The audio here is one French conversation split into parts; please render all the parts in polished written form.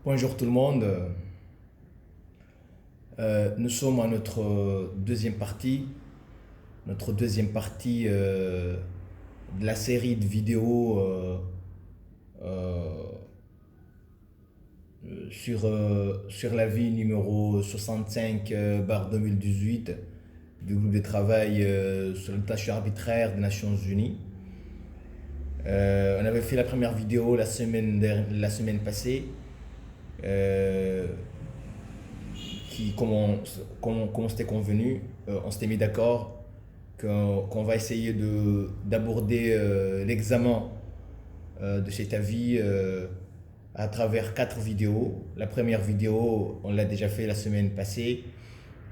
Bonjour tout le monde. Nous sommes à notre deuxième partie de la série de vidéos euh, sur la vie numéro 65 2018 du groupe de travail sur les tâches arbitraires des Nations Unies. On avait fait la première vidéo la semaine passée. Euh, comme on s'était convenu, on s'était mis d'accord qu'on va essayer d'aborder l'examen de cet avis à travers 4 vidéos. La première vidéo, on l'a déjà fait la semaine passée,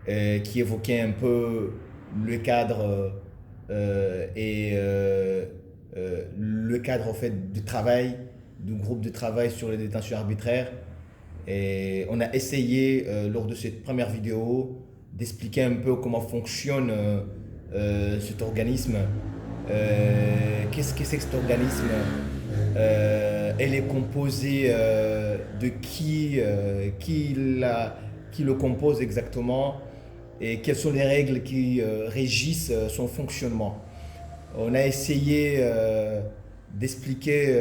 qui évoquait un peu le cadre le cadre en fait du travail, du groupe de travail sur les détentions arbitraires. Et on a essayé, lors de cette première vidéo, d'expliquer un peu comment fonctionne cet organisme. Qu'est-ce que c'est que cet organisme? Elle est composée de qui le compose exactement et quelles sont les règles qui régissent son fonctionnement. On a essayé d'expliquer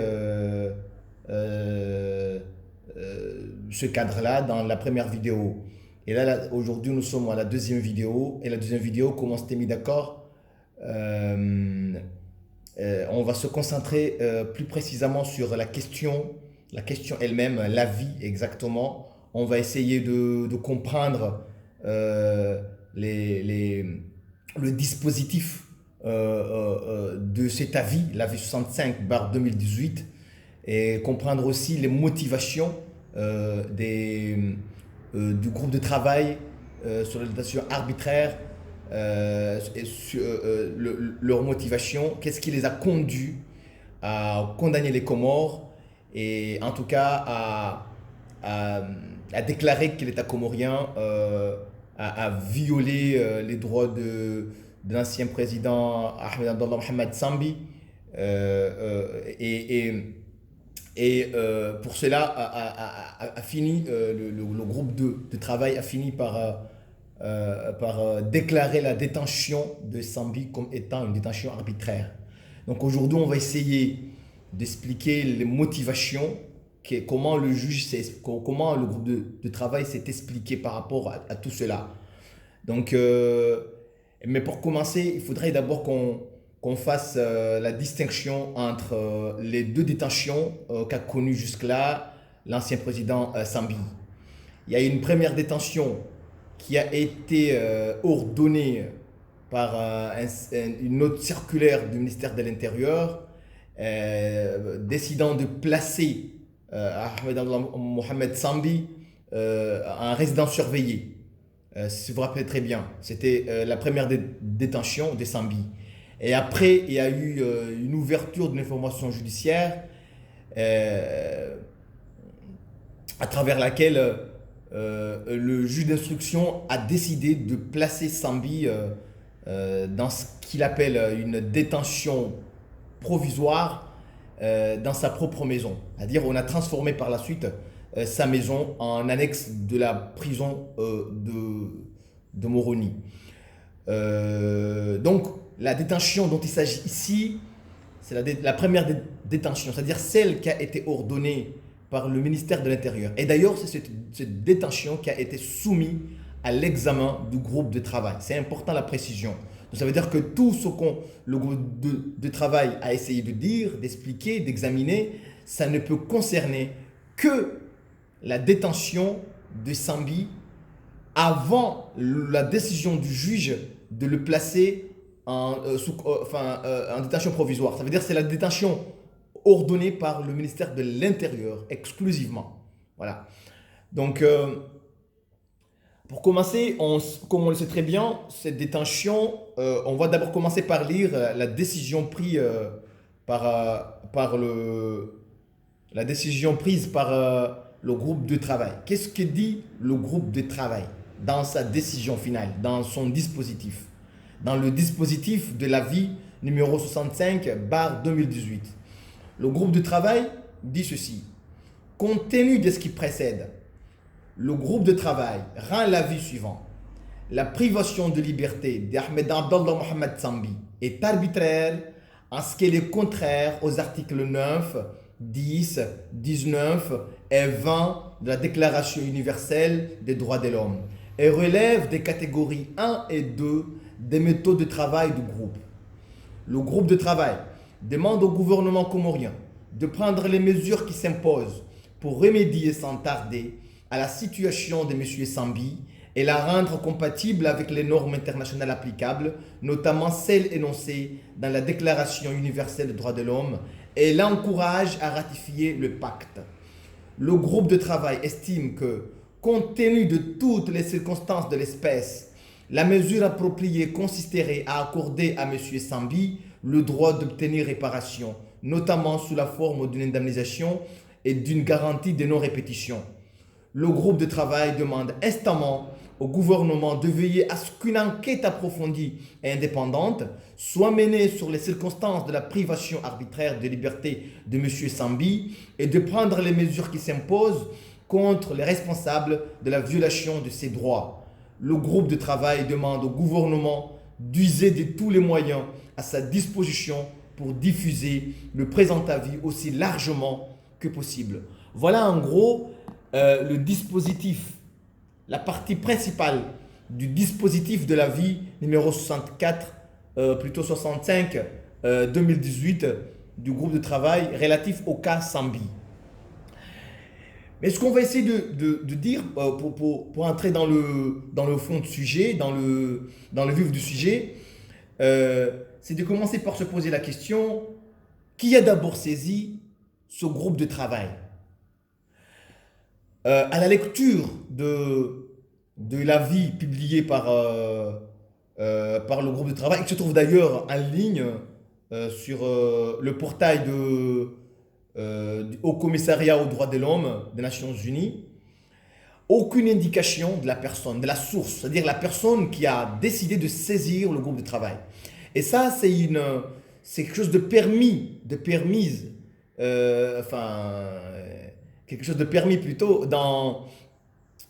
ce cadre-là dans la première vidéo. Et là, aujourd'hui, nous sommes à la deuxième vidéo. Et la deuxième vidéo, comme on s'était mis d'accord, on va se concentrer plus précisément sur la question elle-même, la vie exactement. On va essayer de comprendre euh, les, les, le dispositif de cet avis, l'avis 65/2018, et comprendre aussi les motivations du groupe de travail sur la détention arbitraire, leur motivation, qu'est-ce qui les a conduits à condamner les Comores et en tout cas à, à déclarer que l'État comorien a violé les droits de l'ancien président Ahmed Abdallah Mohamed Sambi. Pour cela, a fini, le groupe de travail a fini par déclarer la détention de Sambi comme étant une détention arbitraire. Donc aujourd'hui, on va essayer d'expliquer les motivations, comment comment le groupe de travail s'est expliqué par rapport à tout cela. Donc, mais pour commencer, il faudrait d'abord qu'on fasse la distinction entre les deux détentions qu'a connues jusque-là l'ancien président Sambi. Il y a une première détention qui a été ordonnée par une note circulaire du ministère de l'Intérieur décidant de placer Ahmed Mohamed Sambi en résidence surveillée. Si vous vous rappelez très bien, c'était la première détention de Sambi. Et après, il y a eu une ouverture de l'information judiciaire euh, à travers laquelle le juge d'instruction a décidé de placer Sambi dans ce qu'il appelle une détention provisoire dans sa propre maison. C'est-à-dire on a transformé par la suite sa maison en annexe de la prison de Moroni. Donc la détention dont il s'agit ici, c'est la première détention, c'est-à-dire celle qui a été ordonnée par le ministère de l'Intérieur. Et d'ailleurs, c'est cette détention qui a été soumise à l'examen du groupe de travail. C'est important la précision. Donc, ça veut dire que tout ce que le groupe de travail a essayé de dire, d'expliquer, d'examiner, ça ne peut concerner que la détention de Sambi avant la décision du juge de le placer en détention provisoire. Ça veut dire que c'est la détention ordonnée par le ministère de l'Intérieur exclusivement. Voilà. Donc, pour commencer, comme on le sait très bien, cette détention, on va d'abord commencer par lire la décision prise la décision prise par le groupe de travail. Qu'est-ce que dit le groupe de travail dans sa décision finale, dans son dispositif, dans le dispositif de l'avis numéro 65/2018? Le groupe de travail dit ceci. Compte tenu de ce qui précède, le groupe de travail rend l'avis suivant. La privation de liberté d'Ahmed Abdallah Mohamed Sambi est arbitraire en ce qu'elle est contraire aux articles 9, 10, 19 et 20 de la Déclaration universelle des droits de l'homme et relève des catégories 1 et 2 des méthodes de travail du groupe. Le groupe de travail demande au gouvernement comorien de prendre les mesures qui s'imposent pour remédier sans tarder à la situation de M. Sambi et la rendre compatible avec les normes internationales applicables, notamment celles énoncées dans la Déclaration universelle des droits de l'homme, et l'encourage à ratifier le pacte. Le groupe de travail estime que, compte tenu de toutes les circonstances de l'espèce, la mesure appropriée consisterait à accorder à M. Sambi le droit d'obtenir réparation, notamment sous la forme d'une indemnisation et d'une garantie de non-répétition. Le groupe de travail demande instamment au gouvernement de veiller à ce qu'une enquête approfondie et indépendante soit menée sur les circonstances de la privation arbitraire de liberté de M. Sambi et de prendre les mesures qui s'imposent contre les responsables de la violation de ses droits. Le groupe de travail demande au gouvernement d'user de tous les moyens à sa disposition pour diffuser le présent avis aussi largement que possible. Voilà en gros le dispositif, la partie principale du dispositif de l'avis numéro 64, plutôt 65, 2018 du groupe de travail relatif au cas Sambi. Mais ce qu'on va essayer de dire pour entrer dans le fond du sujet, dans le vif du sujet, c'est de commencer par se poser la question, qui a d'abord saisi ce groupe de travail? À la lecture de l'avis publié par le groupe de travail, qui se trouve d'ailleurs en ligne sur le portail du Haut Commissariat aux droits de l'homme des Nations Unies, aucune indication de la personne, de la source, c'est-à-dire la personne qui a décidé de saisir le groupe de travail. Et ça, c'est quelque chose de permis, de permise, quelque chose de permis plutôt,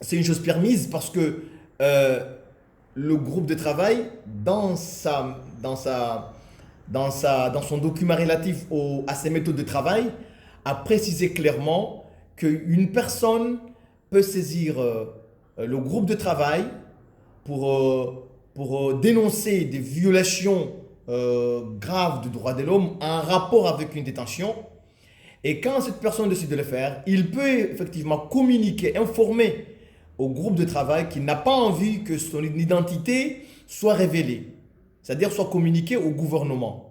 c'est une chose permise parce que le groupe de travail, dans son document relatif à ses méthodes de travail, a précisé clairement qu'une personne peut saisir le groupe de travail pour dénoncer des violations graves du droit de l'homme en rapport avec une détention. Et quand cette personne décide de le faire, il peut effectivement communiquer, informer au groupe de travail qu'il n'a pas envie que son identité soit révélée, c'est-à-dire soit communiquée au gouvernement.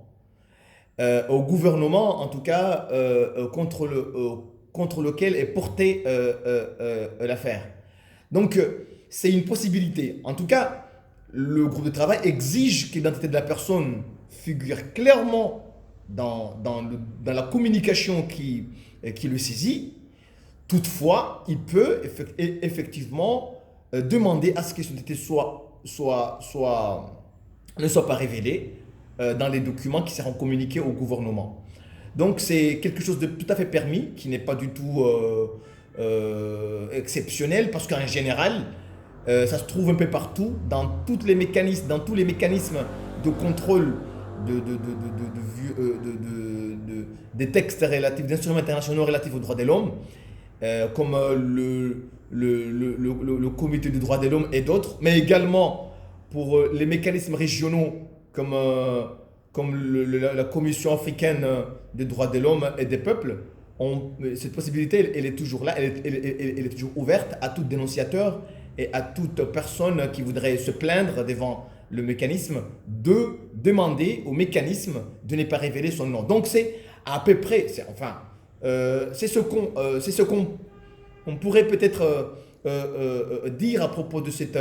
En tout cas, contre lequel est portée l'affaire. Donc, c'est une possibilité. En tout cas, le groupe de travail exige que l'identité de la personne figure clairement dans la communication qui le saisit. Toutefois, il peut effectivement demander à ce que son identité ne soit pas révélée dans les documents qui seront communiqués au gouvernement. Donc, c'est quelque chose de tout à fait permis, qui n'est pas du tout exceptionnel, parce qu'en général, ça se trouve un peu partout, dans tous les mécanismes de contrôle des textes relatifs, d'instruments internationaux relatifs aux droits de l'homme, comme le comité des droits de l'homme et d'autres, mais également pour les mécanismes régionaux comme la Commission africaine des droits de l'homme et des peuples. Cette possibilité, elle est toujours là, elle est toujours ouverte à tout dénonciateur et à toute personne qui voudrait se plaindre devant le mécanisme de demander au mécanisme de ne pas révéler son nom. Donc c'est à peu près, c'est ce qu'on pourrait peut-être dire à propos de cette...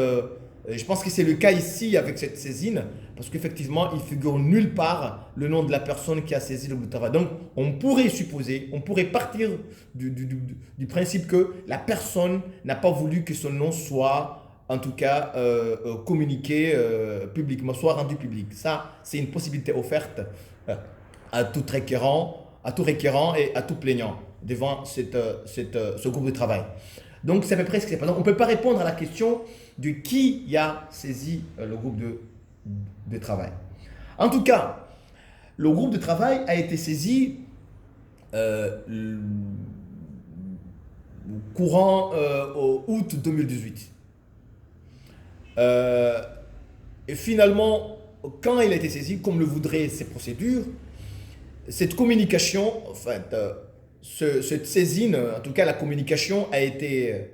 je pense que c'est le cas ici avec cette saisine, parce qu'effectivement, il figure nulle part le nom de la personne qui a saisi le groupe de travail. Donc, on pourrait supposer, on pourrait partir du principe que la personne n'a pas voulu que son nom soit, en tout cas, communiqué publiquement, soit rendu public. Ça, c'est une possibilité offerte à tout requérant et à tout plaignant. devant ce groupe de travail. Donc, c'est à peu près ce qui s'est passé. On ne peut pas répondre à la question de qui a saisi le groupe de travail. En tout cas, le groupe de travail a été saisi courant août 2018. Et finalement, quand il a été saisi, comme le voudraient ces procédures, cette communication, enfin, cette saisine, en tout cas la communication a été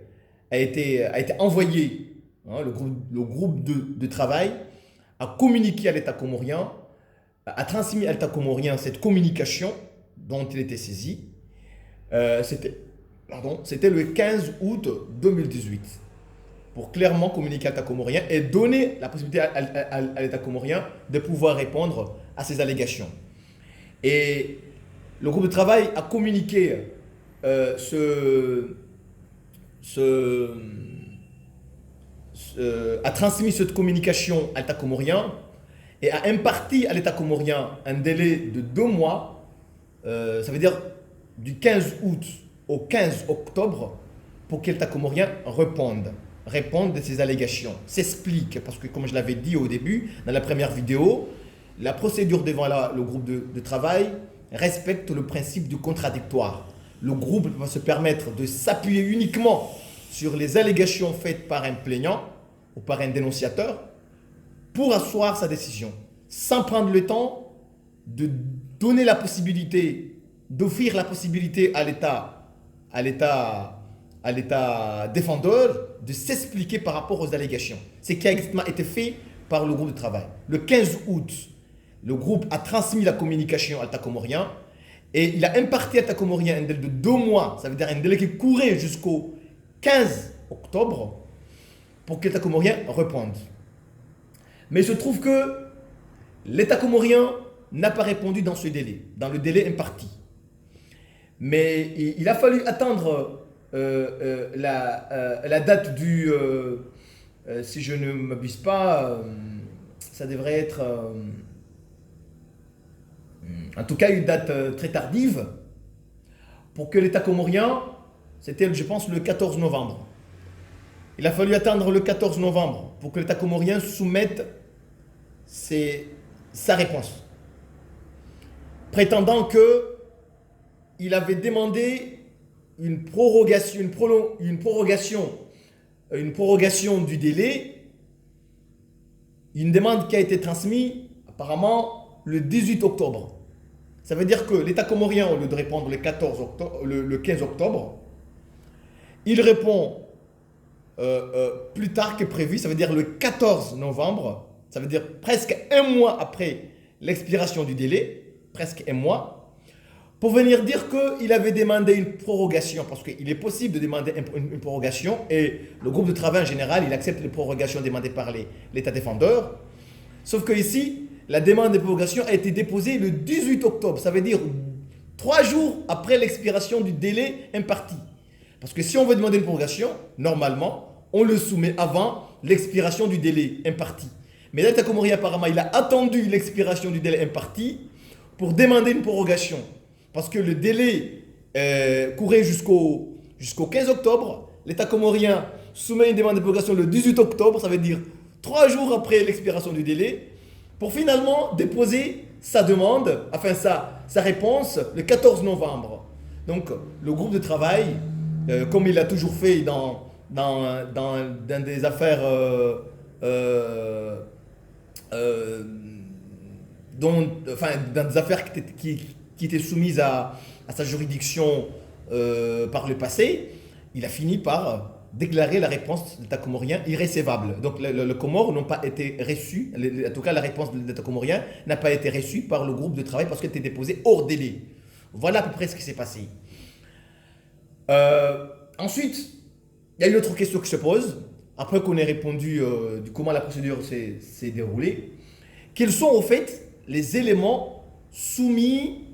envoyée. Hein, le groupe de travail a communiqué à l'État comorien, a transmis à l'État comorien cette communication dont il était saisi. C'était le 15 août 2018. Pour clairement communiquer à l'État comorien et donner la possibilité à l'État comorien de pouvoir répondre à ces allégations. Et le groupe de travail a communiqué, a transmis cette communication à l'État comorien et a imparti à l'État comorien un délai de 2 mois, ça veut dire du 15 août au 15 octobre, pour que l'État comorien réponde de ces allégations, s'explique, parce que comme je l'avais dit au début, dans la première vidéo, la procédure devant le groupe de travail respecte le principe du contradictoire. Le groupe va se permettre de s'appuyer uniquement sur les allégations faites par un plaignant ou par un dénonciateur pour asseoir sa décision, sans prendre le temps de donner la possibilité, d'offrir la possibilité à l'État défendeur de s'expliquer par rapport aux allégations. C'est ce qui a exactement été fait par le groupe de travail. Le 15 août, le groupe a transmis la communication à l'État comorien et il a imparti à l'État comorien un délai de 2 mois, ça veut dire un délai qui courait jusqu'au 15 octobre pour que l'État comorien réponde. Mais il se trouve que l'État comorien n'a pas répondu dans ce délai, dans le délai imparti. Mais il a fallu attendre la date du, si je ne m'abuse pas, ça devrait être, en tout cas une date très tardive, pour que l'État comorien, c'était je pense le 14 novembre. Il a fallu attendre le 14 novembre pour que l'État comorien soumette sa réponse, prétendant qu'il avait demandé une prorogation du délai, une demande qui a été transmise apparemment le 18 octobre. Ça veut dire que l'État comorien, au lieu de répondre le 15 octobre, il répond plus tard que prévu, ça veut dire le 14 novembre, ça veut dire presque 1 mois après l'expiration du délai, presque 1 mois, pour venir dire qu'il avait demandé une prorogation, parce qu'il est possible de demander une prorogation, et le groupe de travail en général, il accepte les prorogations demandées par l'État défendeur. Sauf que ici, la demande de prorogation a été déposée le 18 octobre, ça veut dire 3 jours après l'expiration du délai imparti. Parce que si on veut demander une prorogation, normalement, on le soumet avant l'expiration du délai imparti. Mais l'État comorien, apparemment, il a attendu l'expiration du délai imparti pour demander une prorogation. Parce que le délai courait jusqu'au 15 octobre. L'État comorien soumet une demande de prorogation le 18 octobre, ça veut dire 3 jours après l'expiration du délai, pour finalement déposer sa demande, enfin sa réponse, le 14 novembre. Donc le groupe de travail, comme il a toujours fait dans des affaires dans des affaires qui étaient soumises à sa juridiction par le passé, il a fini par déclarer la réponse de l'État comorien irrécevable. Donc le Comore n'ont pas été reçu, en tout cas la réponse de l'État comorien n'a pas été reçue par le groupe de travail parce qu'elle était déposée hors délai. Voilà à peu près ce qui s'est passé. Ensuite, il y a une autre question qui se pose, après qu'on ait répondu du comment la procédure s'est déroulée. Quels sont au fait les éléments soumis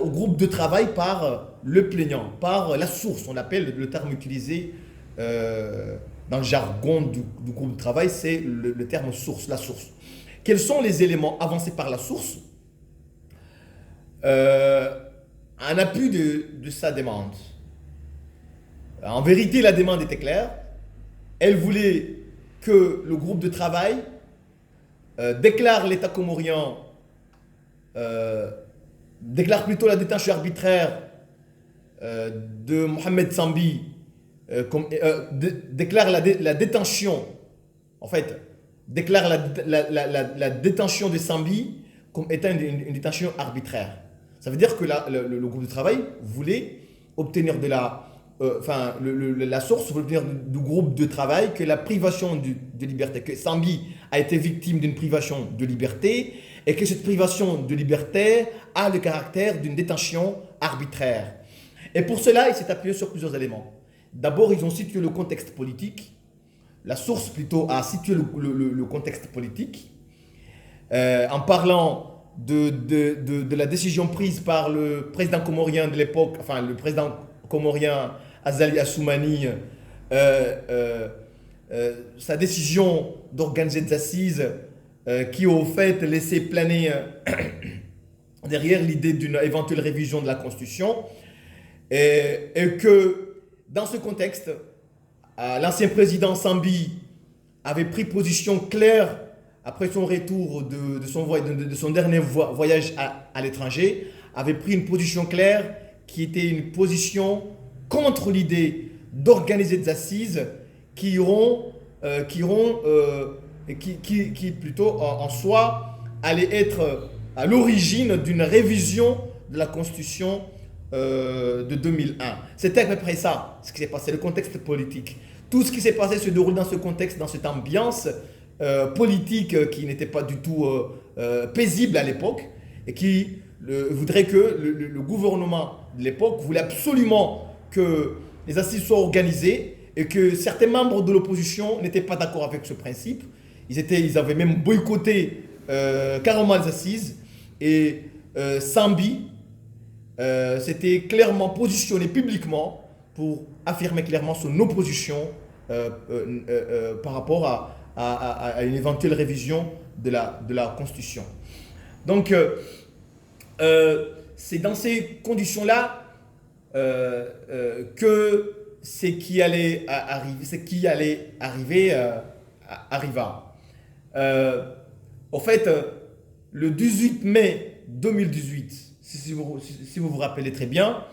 au groupe de travail par le plaignant, par la source? On appelle le terme utilisé dans le jargon du groupe de travail, c'est le terme source, la source. Quels sont les éléments avancés par la source? en appui de sa demande. En vérité, la demande était claire. Elle voulait que le groupe de travail déclare l'État comorien, déclare plutôt la détention arbitraire de Mohamed Sambi, déclare la détention, en fait, déclare la détention de Sambi comme étant une détention arbitraire. Ça veut dire que le groupe de travail voulait obtenir de la source voulait obtenir du groupe de travail que la privation de liberté, que Sambi a été victime d'une privation de liberté et que cette privation de liberté a le caractère d'une détention arbitraire. Et pour cela, il s'est appuyé sur plusieurs éléments. D'abord, ils ont situé le contexte politique. La source plutôt a situé le contexte politique en parlant de la décision prise par le président comorien de l'époque, enfin le président comorien Azali Assoumani, sa décision d'organiser des assises qui au fait laissait planer derrière l'idée d'une éventuelle révision de la Constitution et que dans ce contexte, l'ancien président Sambi avait pris position claire après son retour de son dernier voyage à l'étranger, avait pris une position claire qui était une position contre l'idée d'organiser des assises qui plutôt en soi allaient être à l'origine d'une révision de la Constitution de 2001. C'était à peu près ça, ce qui s'est passé, le contexte politique. Tout ce qui s'est passé se déroule dans ce contexte, dans cette ambiance politique qui n'était pas du tout paisible à l'époque et qui voudrait que le gouvernement de l'époque voulait absolument que les assises soient organisées et que certains membres de l'opposition n'étaient pas d'accord avec ce principe. Ils avaient même boycotté carrément les assises et Sambi s'était clairement positionné publiquement pour affirmer clairement son opposition par rapport à une éventuelle révision de la Constitution. Donc, c'est dans ces conditions-là que ce qui allait arriver arriva. En fait, le 18 mai 2018, si vous vous rappelez très bien,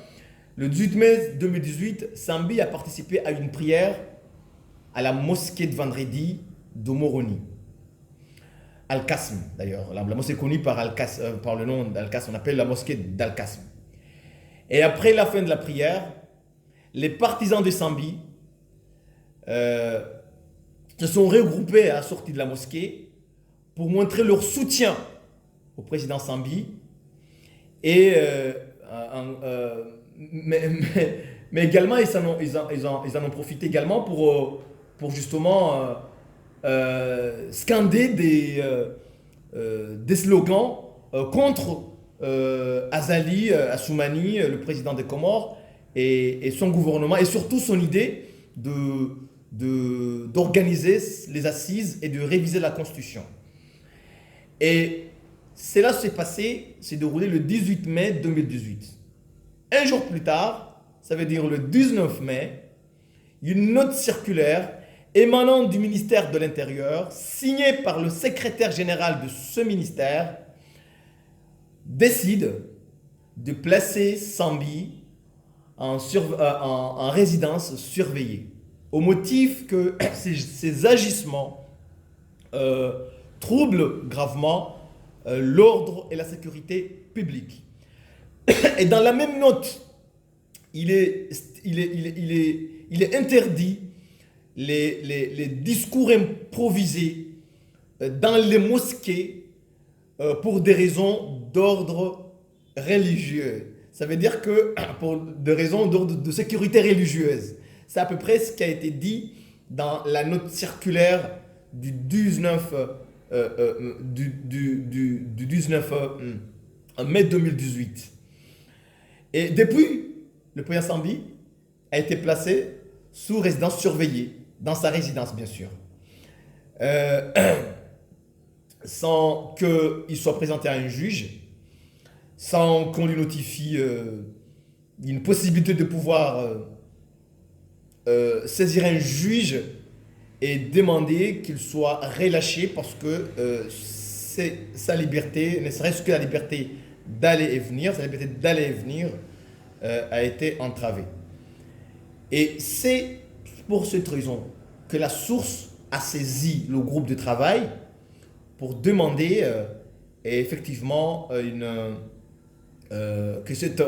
le 18 mai 2018, Sambi a participé à une prière à la mosquée de vendredi de Moroni. Al-Qasm d'ailleurs. La mosquée est connue par le nom d'Al-Qasm. On appelle la mosquée d'Al-Qasm. Et après la fin de la prière, les partisans de Sambi se sont regroupés à la sortie de la mosquée pour montrer leur soutien au président Sambi. Et, mais également, ils en ont profité également pour justement scander des slogans contre Azali Assoumani, le président des Comores, et son gouvernement, et surtout son idée d'organiser les assises et de réviser la Constitution. Et cela s'est déroulé le 18 mai 2018. Un jour plus tard, ça veut dire le 19 mai, une note circulaire émanant du ministère de l'Intérieur, signée par le secrétaire général de ce ministère, décide de placer Sambi en résidence surveillée, au motif que ces agissements troublent gravement l'ordre et la sécurité publique. Et dans la même note, il est interdit les discours improvisés dans les mosquées pour des raisons d'ordre religieux. Ça veut dire que pour des raisons d'ordre de sécurité religieuse. C'est à peu près ce qui a été dit dans la note circulaire du 19 mai 2018. Et depuis, le président Sambi a été placé sous résidence surveillée, dans sa résidence bien sûr, sans qu'il soit présenté à un juge, sans qu'on lui notifie une possibilité de pouvoir saisir un juge et demander qu'il soit relâché parce que sa liberté, ne serait-ce que la liberté d'aller et venir, sa liberté d'aller et venir a été entravée. Et c'est pour cette raison que la source a saisi le groupe de travail pour demander effectivement que cette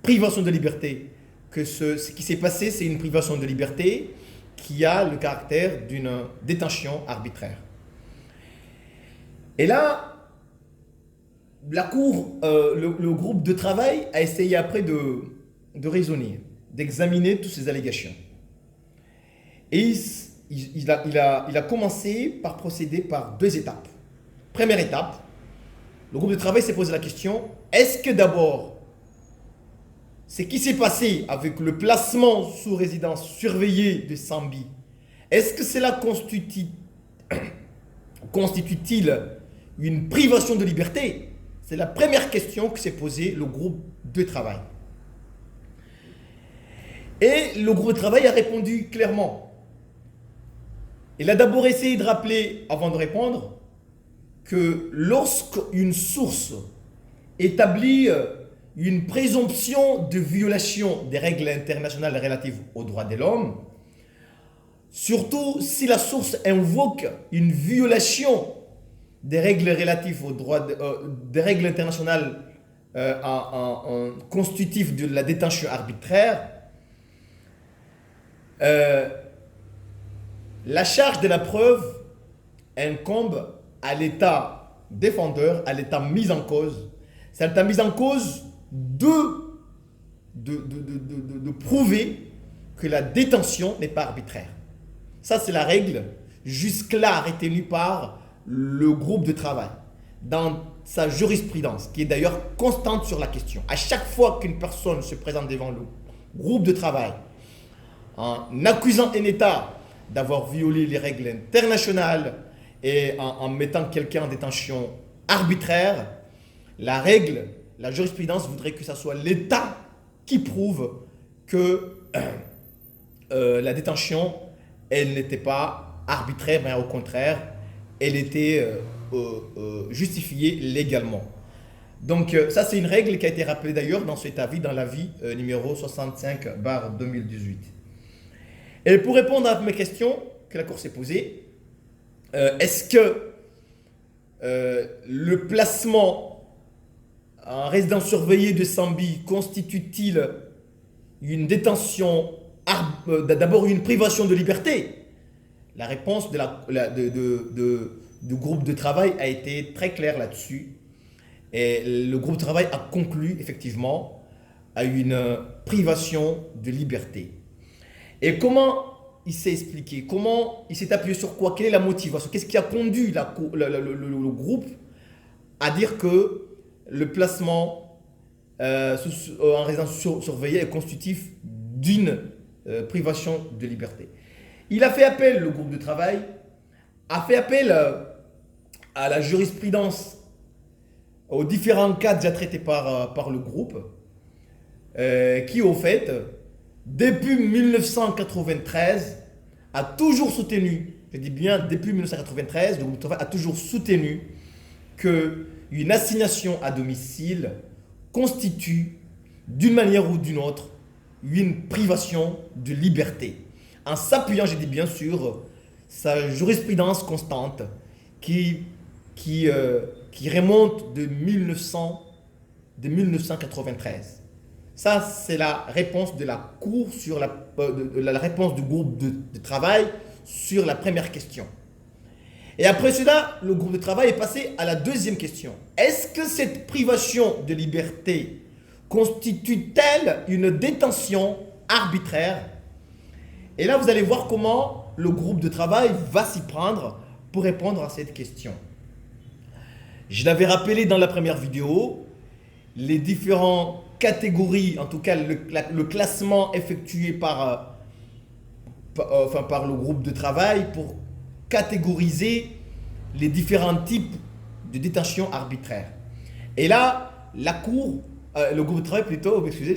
privation de liberté, que ce qui s'est passé, c'est une privation de liberté qui a le caractère d'une détention arbitraire. Et là, la Cour, le groupe de travail a essayé après de raisonner, d'examiner toutes ces allégations. Et il a commencé par procéder par deux étapes. Première étape, le groupe de travail s'est posé la question, est-ce que d'abord, ce qui s'est passé avec le placement sous résidence surveillée de Sambi, est-ce que cela constitue-t-il une privation de liberté? C'est la première question que s'est posée le groupe de travail. Et le groupe de travail a répondu clairement. Il a d'abord essayé de rappeler, avant de répondre, que lorsqu'une source établit une présomption de violation des règles internationales relatives aux droits de l'homme, surtout si la source invoque une violation des règles relatives aux droits des règles internationales en constitutif de la détention arbitraire, la charge de la preuve incombe à l'État défendeur, à l'État mis en cause. C'est l'État mis en cause de prouver que la détention n'est pas arbitraire. Ça, c'est la règle jusque-là retenue par le groupe de travail dans sa jurisprudence, qui est d'ailleurs constante sur la question. À chaque fois qu'une personne se présente devant le groupe de travail en accusant un État d'avoir violé les règles internationales et en mettant quelqu'un en détention arbitraire, la règle, la jurisprudence voudrait que ce soit l'État qui prouve que la détention, elle n'était pas arbitraire, mais au contraire, elle était justifiée légalement. Donc ça, c'est une règle qui a été rappelée d'ailleurs dans cet avis, dans l'avis numéro 65/2018. Et pour répondre à mes questions que la Cour s'est posée, est-ce que le placement en résidence surveillée de Sambi constitue-t-il une détention, d'abord une privation de liberté? La réponse du groupe de travail a été très claire là-dessus. Et le groupe de travail a conclu effectivement à une privation de liberté. Et comment il s'est expliqué? Comment il s'est appuyé sur quoi? Quelle est la motivation? Qu'est-ce qui a conduit le groupe à dire que le placement en résidence surveillée est constitutif d'une privation de liberté? Il a fait appel, le groupe de travail a fait appel à la jurisprudence, aux différents cas déjà traités par le groupe, qui au fait, depuis 1993, a toujours soutenu, je dis bien depuis 1993, le groupe de travail a toujours soutenu qu'une assignation à domicile constitue, d'une manière ou d'une autre, une privation de liberté. En s'appuyant, je dis bien sûr, sa jurisprudence constante qui remonte de 1993. Ça, c'est la réponse de la Cour sur la réponse du groupe de travail sur la première question. Et après cela, le groupe de travail est passé à la deuxième question. Est-ce que cette privation de liberté constitue-t-elle une détention arbitraire? Et là, vous allez voir comment le groupe de travail va s'y prendre pour répondre à cette question. Je l'avais rappelé dans la première vidéo, les différentes catégories, en tout cas le classement effectué par le groupe de travail pour catégoriser les différents types de détention arbitraire. Et là, la Cour le groupe de travail plutôt, excusez,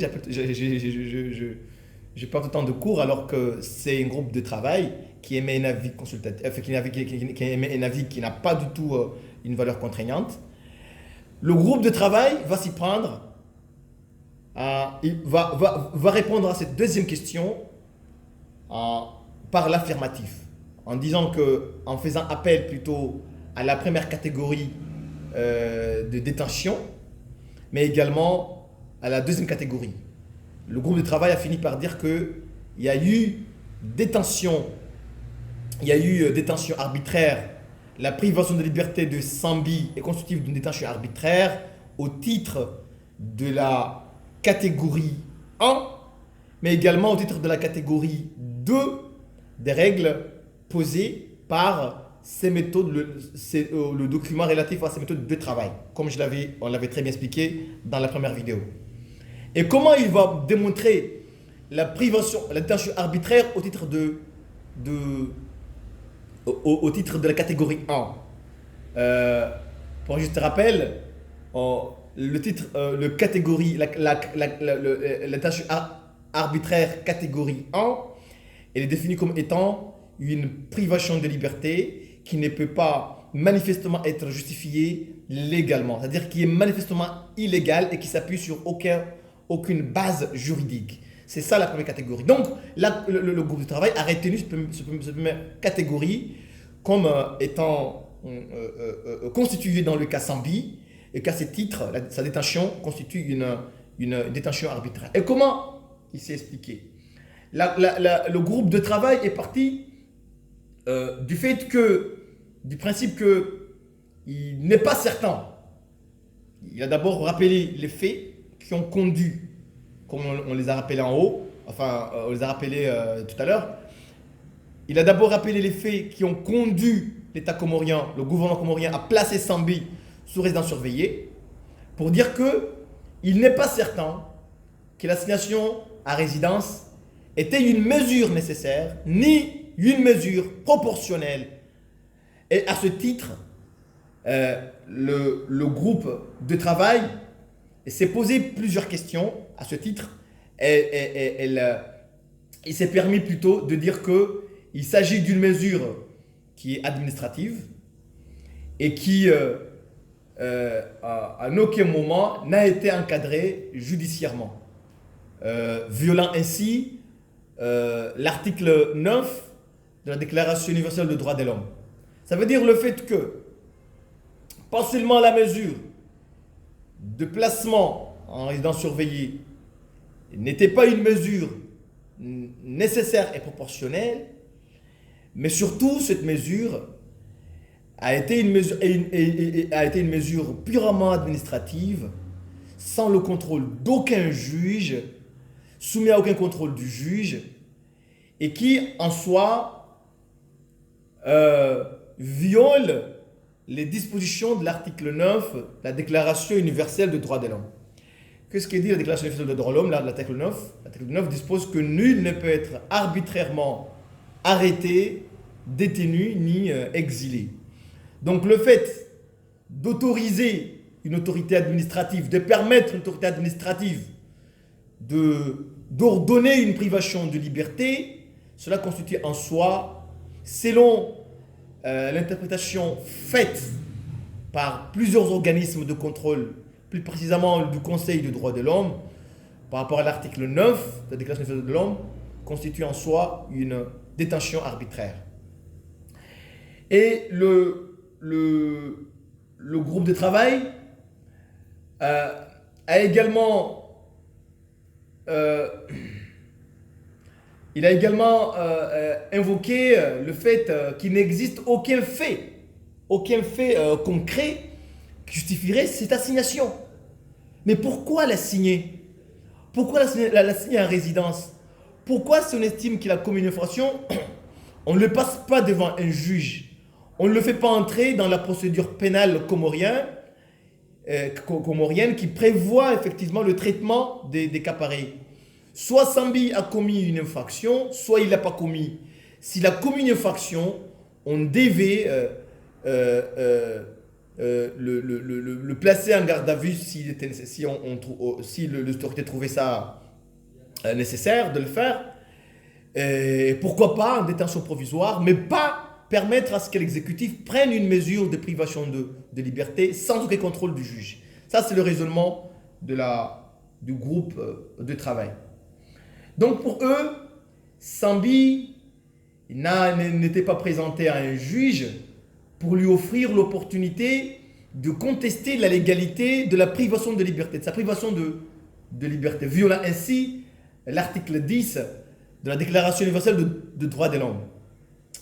je perds autant de cours alors que c'est un groupe de travail qui émet un avis consultatif, qui émet un avis qui n'a pas du tout une valeur contraignante. Le groupe de travail va s'y prendre, il va répondre à cette deuxième question par l'affirmatif, en disant que, en faisant appel plutôt à la première catégorie de détention, mais également à la deuxième catégorie. Le groupe de travail a fini par dire qu'il y a eu détention arbitraire. La privation de liberté de Sambi est constitutive d'une détention arbitraire au titre de la catégorie 1, mais également au titre de la catégorie 2 des règles posées par ces méthodes, le document relatif à ces méthodes de travail, comme on l'avait très bien expliqué dans la première vidéo. Et comment il va démontrer la détention arbitraire au titre au titre de la catégorie 1. Pour juste rappel, la détention arbitraire catégorie 1, elle est définie comme étant une privation de liberté qui ne peut pas manifestement être justifiée légalement, c'est-à-dire qui est manifestement illégale et qui s'appuie sur aucune base juridique. C'est ça la première catégorie. Donc, le groupe de travail a retenu cette première catégorie comme étant constituée dans le cas Sambi et qu'à ce titre, sa détention constitue une détention arbitraire. Et comment il s'est expliqué? Le groupe de travail est parti du principe qu'il n'est pas certain. Il a d'abord rappelé les faits qui ont conduit, comme on les a rappelés en haut, on les a rappelés tout à l'heure. Il a d'abord rappelé les faits qui ont conduit l'État comorien, le gouvernement comorien, à placer Sambi sous résidence surveillée, pour dire qu'il n'est pas certain que l'assignation à résidence était une mesure nécessaire, ni une mesure proportionnelle. Et à ce titre, le groupe de travail s'est posé plusieurs questions à ce titre. Il s'est permis plutôt de dire qu'il s'agit d'une mesure qui est administrative et qui, à aucun moment, n'a été encadrée judiciairement, violant ainsi l'article 9 de la Déclaration universelle des droits de l'homme. Ça veut dire le fait que, pas seulement la mesure de placement en résidence surveillée n'était pas une mesure nécessaire et proportionnelle, mais surtout cette mesure a été une mesure purement administrative, sans le contrôle d'aucun juge, soumis à aucun contrôle du juge, et qui en soi viole les dispositions de l'article 9 de la Déclaration universelle des droits de l'homme. Qu'est-ce que dit la Déclaration universelle des droits de l'homme, l'article 9? L'article 9 dispose que nul ne peut être arbitrairement arrêté, détenu ni exilé. Donc le fait d'autoriser une autorité administrative, de permettre à une autorité administrative d'ordonner une privation de liberté, cela constitue en soi, selon l'interprétation faite par plusieurs organismes de contrôle, plus précisément du Conseil des droits de l'homme, par rapport à l'article 9 de la Déclaration des droits de l'homme, constitue en soi une détention arbitraire. Et le groupe de travail a également invoqué le fait qu'il n'existe aucun fait concret qui justifierait cette assignation. Mais pourquoi la signer? Pourquoi la signer en résidence? Pourquoi si on estime qu'il a commis une infraction, on ne le passe pas devant un juge? On ne le fait pas entrer dans la procédure pénale comorienne qui prévoit effectivement le traitement des cas pareils. Soit Sambi a commis une infraction, soit il ne l'a pas commis. S'il a commis une infraction, on devait le placer en garde à vue si l'autorité trouvait ça nécessaire de le faire. Et pourquoi pas en détention provisoire, mais pas permettre à ce que l'exécutif prenne une mesure de privation de liberté sans aucun contrôle du juge. Ça, c'est le raisonnement du groupe de travail. Donc pour eux, Sambi n'était pas présenté à un juge pour lui offrir l'opportunité de contester la légalité de la privation de liberté, de sa privation de liberté, violant ainsi l'article 10 de la Déclaration universelle de droits de l'homme.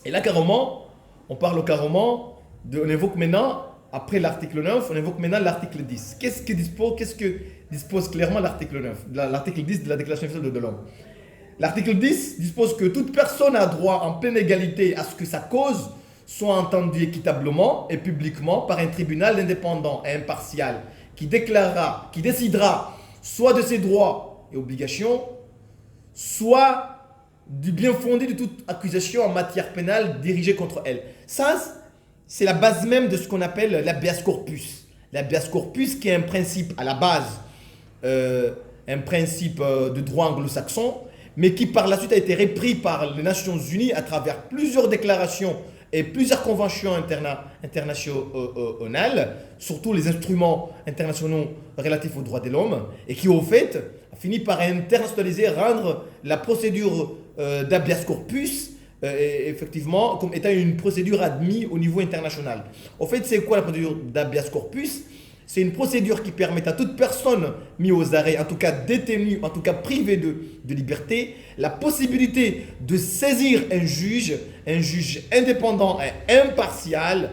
Et là, carrément, on évoque maintenant, après l'article 9, on évoque maintenant l'article 10. Qu'est-ce que dispose clairement l'article 9, l'article 10 de la Déclaration universelle de l'homme? L'article 10 dispose que toute personne a droit en pleine égalité à ce que sa cause soit entendue équitablement et publiquement par un tribunal indépendant et impartial qui décidera soit de ses droits et obligations, soit du bien fondé de toute accusation en matière pénale dirigée contre elle. Ça, c'est la base même de ce qu'on appelle l'habeas corpus. L'habeas corpus qui est un principe à la base, un principe de droit anglo-saxon, mais qui par la suite a été repris par les Nations Unies à travers plusieurs déclarations et plusieurs conventions internationales, surtout les instruments internationaux relatifs aux droits de l'homme, et qui au fait a fini par internationaliser, rendre la procédure d'habeas corpus effectivement comme étant une procédure admise au niveau international. Au fait, c'est quoi la procédure d'habeas corpus? C'est une procédure qui permet à toute personne mise aux arrêts, en tout cas détenue, en tout cas privée de liberté, la possibilité de saisir un juge indépendant et impartial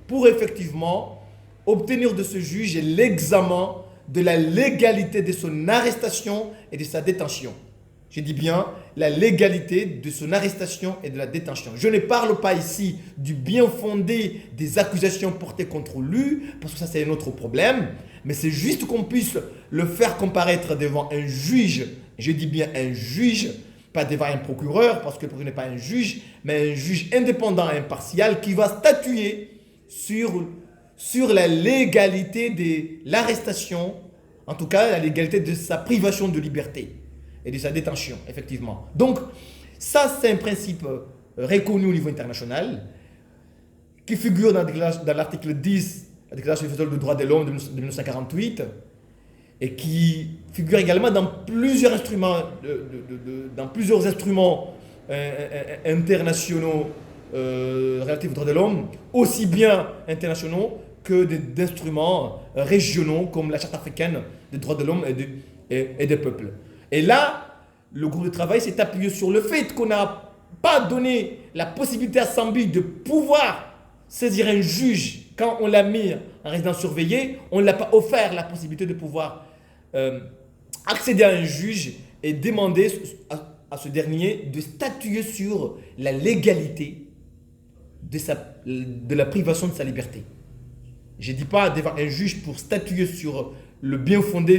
pour effectivement obtenir de ce juge l'examen de la légalité de son arrestation et de sa détention. Je dis bien la légalité de son arrestation et de la détention. Je ne parle pas ici du bien fondé des accusations portées contre lui, parce que ça c'est un autre problème, mais c'est juste qu'on puisse le faire comparaître devant un juge, je dis bien un juge, pas devant un procureur, parce que le procureur n'est pas un juge, mais un juge indépendant et impartial qui va statuer sur la légalité de l'arrestation, en tout cas la légalité de sa privation de liberté et de sa détention, effectivement. Donc, ça, c'est un principe reconnu au niveau international, qui figure dans l'article 10, la Déclaration universelle des droits de l'homme de 1948, et qui figure également dans plusieurs instruments, internationaux relatifs aux droits de l'homme, aussi bien internationaux que d'instruments régionaux, comme la Charte africaine des droits de l'homme et des peuples. Et là, le groupe de travail s'est appuyé sur le fait qu'on n'a pas donné la possibilité à Sambi de pouvoir saisir un juge quand on l'a mis en résidence surveillée. On ne l'a pas offert la possibilité de pouvoir accéder à un juge et demander à ce dernier de statuer sur la légalité de la privation de sa liberté. Je ne dis pas devant un juge pour statuer sur le bien fondé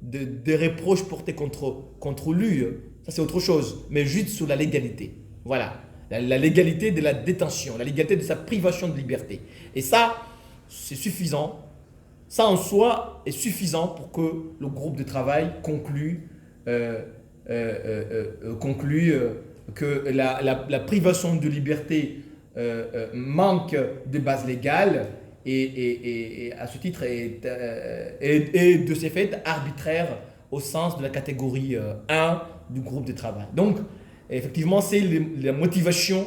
des reproches portés contre lui, ça c'est autre chose, mais juste sur la légalité. Voilà, la légalité de la détention, la légalité de sa privation de liberté. Et ça, c'est suffisant. Ça en soi est suffisant pour que le groupe de travail conclue que la privation de liberté manque de base légale et à ce titre est de ces faits arbitraire au sens de la catégorie 1 du groupe de travail. Donc, effectivement, c'est la motivation,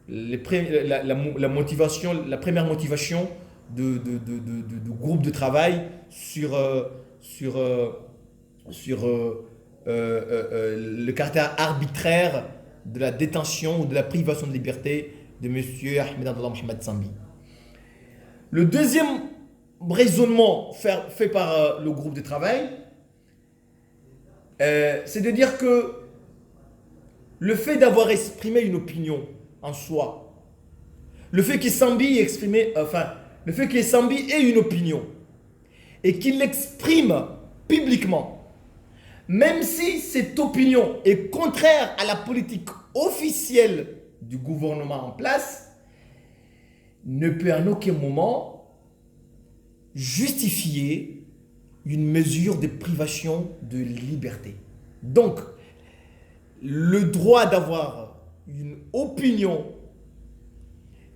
la première motivation du groupe de travail sur le caractère arbitraire de la détention ou de la privation de liberté de M. Ahmed Abdallah Mohamed Sambi. Le deuxième raisonnement fait par le groupe de travail, c'est de dire que le fait d'avoir exprimé une opinion en soi, le fait que Sambi ait une opinion et qu'il l'exprime publiquement, même si cette opinion est contraire à la politique officielle du gouvernement en place, ne peut en aucun moment justifier une mesure de privation de liberté. Donc, le droit d'avoir une opinion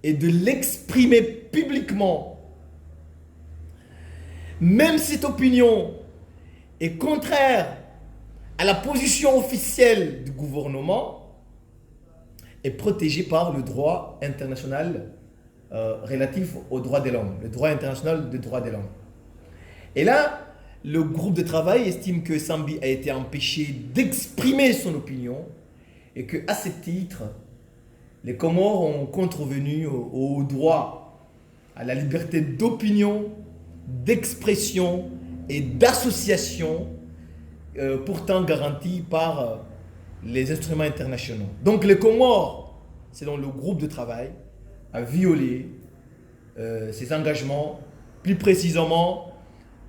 et de l'exprimer publiquement, même si cette opinion est contraire à la position officielle du gouvernement, est protégé par le droit international relatif aux droits de l'homme, le droit international des droits de l'homme. Et là, le groupe de travail estime que Sambi a été empêché d'exprimer son opinion et qu'à ce titre, les Comores ont contrevenu au droit à la liberté d'opinion, d'expression et d'association pourtant garantie par les instruments internationaux. Donc les Comores, selon le groupe de travail, a violé ses engagements, plus précisément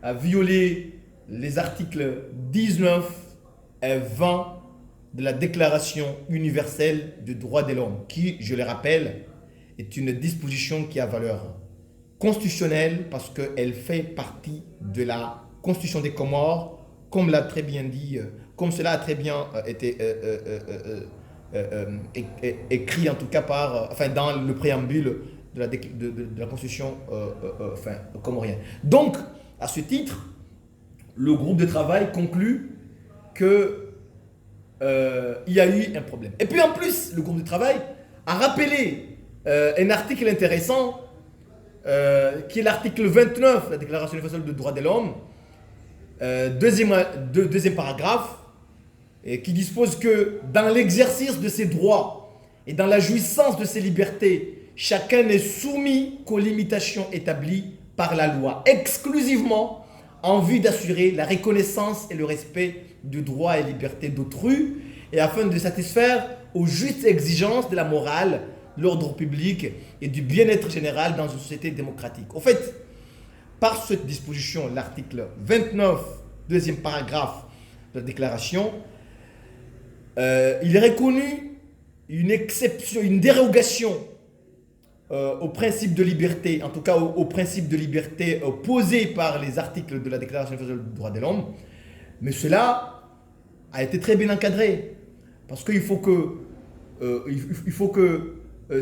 a violé les articles 19 et 20 de la Déclaration universelle des droits de l'homme, qui, je le rappelle, est une disposition qui a valeur constitutionnelle parce qu'elle fait partie de la Constitution des Comores, comme l'a très bien dit, comme cela a très bien été écrit en tout cas dans le préambule de la Constitution comorienne. Donc, à ce titre, le groupe de travail conclut que il y a eu un problème. Et puis en plus, le groupe de travail a rappelé un article intéressant qui est l'article 29 de la Déclaration universelle des droits de l'homme, deuxième paragraphe, et qui dispose que dans l'exercice de ses droits et dans la jouissance de ses libertés, chacun n'est soumis qu'aux limitations établies par la loi, exclusivement en vue d'assurer la reconnaissance et le respect du droit et liberté d'autrui et afin de satisfaire aux justes exigences de la morale, de l'ordre public et du bien-être général dans une société démocratique. En fait, par cette disposition, l'article 29, deuxième paragraphe de la déclaration, il est reconnu une exception, une dérogation au principe de liberté, en tout cas au principe de liberté posé par les articles de la Déclaration universelle des droits de l'homme, mais cela a été très bien encadré, parce qu'il faut que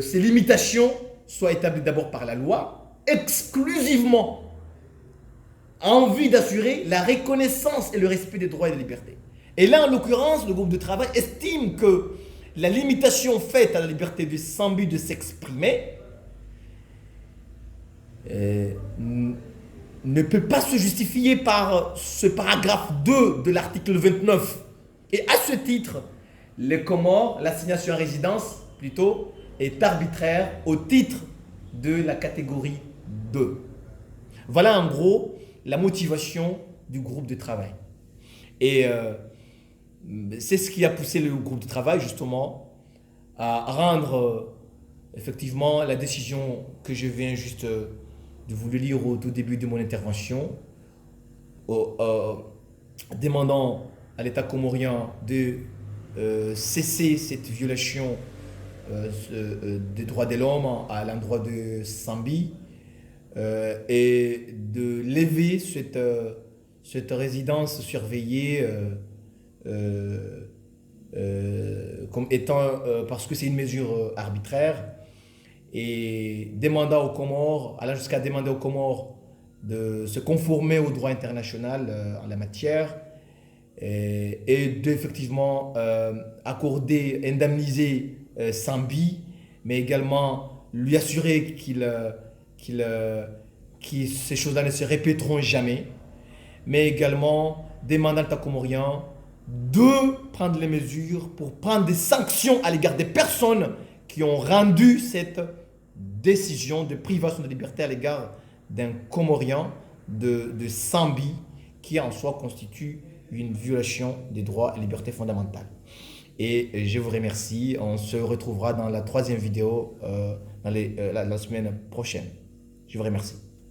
ces limitations soient établies d'abord par la loi, exclusivement en vue d'assurer la reconnaissance et le respect des droits et des libertés. Et là, en l'occurrence, le groupe de travail estime que la limitation faite à la liberté de Sambi de s'exprimer ne peut pas se justifier par ce paragraphe 2 de l'article 29. Et à ce titre, les Comores, l'assignation à résidence, plutôt, est arbitraire au titre de la catégorie 2. Voilà en gros la motivation du groupe de travail. Et c'est ce qui a poussé le groupe de travail justement à rendre effectivement la décision que je viens juste de vous le lire au tout début de mon intervention, demandant à l'État comorien de cesser cette violation des droits de l'homme à l'endroit de Sambi et de lever cette résidence surveillée comme étant, parce que c'est une mesure arbitraire, et demanda aux Comores, allant jusqu'à demander aux Comores de se conformer au droit international en la matière et d'effectivement accorder, indemniser Sambi, mais également lui assurer que ces choses-là ne se répéteront jamais, mais également demander à l'État comorien de prendre les mesures pour prendre des sanctions à l'égard des personnes qui ont rendu cette décision de privation de liberté à l'égard d'un Comorien de Sambi, qui en soi constitue une violation des droits et libertés fondamentales. Et je vous remercie. On se retrouvera dans la troisième vidéo la semaine prochaine. Je vous remercie.